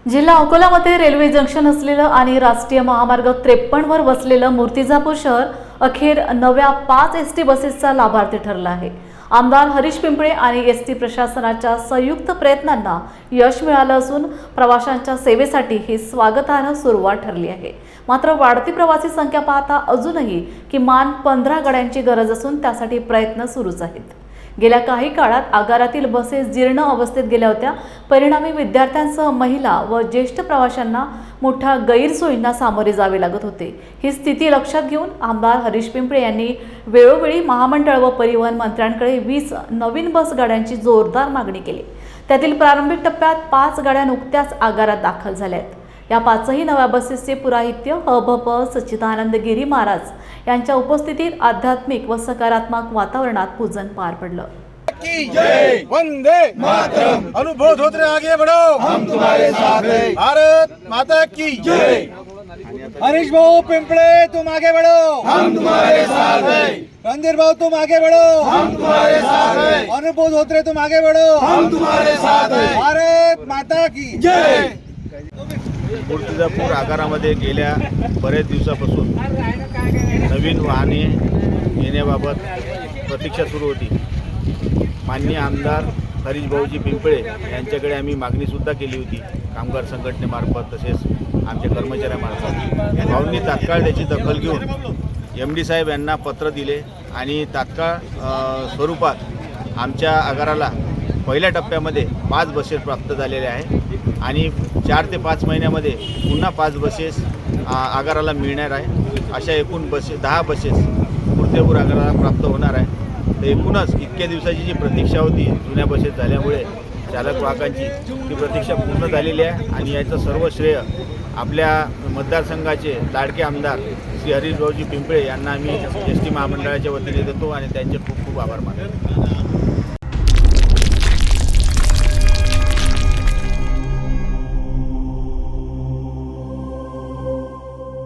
जिल्हा अकोलामध्ये railway junction असलेलं आणि राष्ट्रीय महामार्ग 53 वर वसलेलं मूर्तिजापूर शहर अखेर नव्या 5 एसटी बसेसचा लाभार्थी ठरला आहे। आमदार हरीश पिंपळे आणि एसटी प्रशासनाच्या संयुक्त प्रयत्नांना यश मिळालं असून प्रवाशांच्या सेवेसाठी ही स्वागतार्ह सुरुवात ठरली आहे। मात्र वाढती प्रवासी संख्या पाहता अजूनही किमान 15 गाड्यांची गरज असून त्यासाठी प्रयत्न सुरूच आहेत। गेल्या काही काळात आगारातील बसेस जीर्ण अवस्थेत गेल्या होत्या। परिणामी विद्यार्थ्यांसह महिला व ज्येष्ठ प्रवाशांना मोठ्या गैरसोयींना सामोरे जावे लागत होते। ही स्थिती लक्षात घेऊन आमदार हरीश पिंपळे यांनी वेळोवेळी महामंडळ व परिवहन मंत्र्यांकडे 20 नवीन बस गाड्यांची जोरदार मागणी केली। त्यातील प्रारंभिक टप्प्यात 5 गाड्या नुकत्याच आगारात दाखल झाल्या आहेत। या 5ही नव्या बसेसचे पुराहित्य हभप सच्चिदानंद गिरी महाराज यांच्या उपस्थितीत आध्यात्मिक व सकारात्मक वातावरणात पूजन पार पडलं। जय वंदे मातरम। अनुभव धोत्रे आगे बढ़ो, हम तुम्हारे साथ हैं। भारत माता की जय। हरीश भाऊ पिंपळे तुम आगे बढ़ो, हम तुम्हारे साथ हैं। रणधीर भाऊ तुम आगे बढ़ो, हम तुम्हारे साथ हैं। अनुभव धोत्रे तुम आगे बढ़ो, हम तुम्हारे साथ हैं। भारत माता की जय। मूर्तिजापूर आगारामध्ये गेल्या बरेच दिवसापासून नवीन वाहने येण्याबाबत प्रतीक्षा सुरू होती। माननीय आमदार हरीश भाऊजी पिंपळे यांच्याकडे आम्ही मागणीसुद्धा केली होती, कामगार संघटनेमार्फत तसेच आमच्या कर्मचाऱ्यांमार्फत। भाऊंनी तात्काळ त्याची दखल घेऊन MD साहेब यांना पत्र दिले आणि तात्काळ स्वरूपात आमच्या आगाराला पहिल्या टप्प्यामध्ये 5 बसेस प्राप्त झालेल्या आहेत आणि 4 ते 5 महिन्यामध्ये पुन्हा 5 बसेस आगाराला मिळणार आहे। अशा एकूण 10 बसेस मूर्तिजापूर आगाराला प्राप्त होणार आहे। तर एकूणच इतक्या दिवसाची जी प्रतीक्षा होती जुन्या बसेस झाल्यामुळे चालक वाहकांची ती प्रतीक्षा पूर्ण झालेली आहे आणि याचं सर्व श्रेय आपल्या मतदारसंघाचे लाडके आमदार श्री हरीश भाऊजी पिंपळे यांना आम्ही ST महामंडळाच्या वतीने देतो आणि त्यांचे खूप खूप आभार मानतो।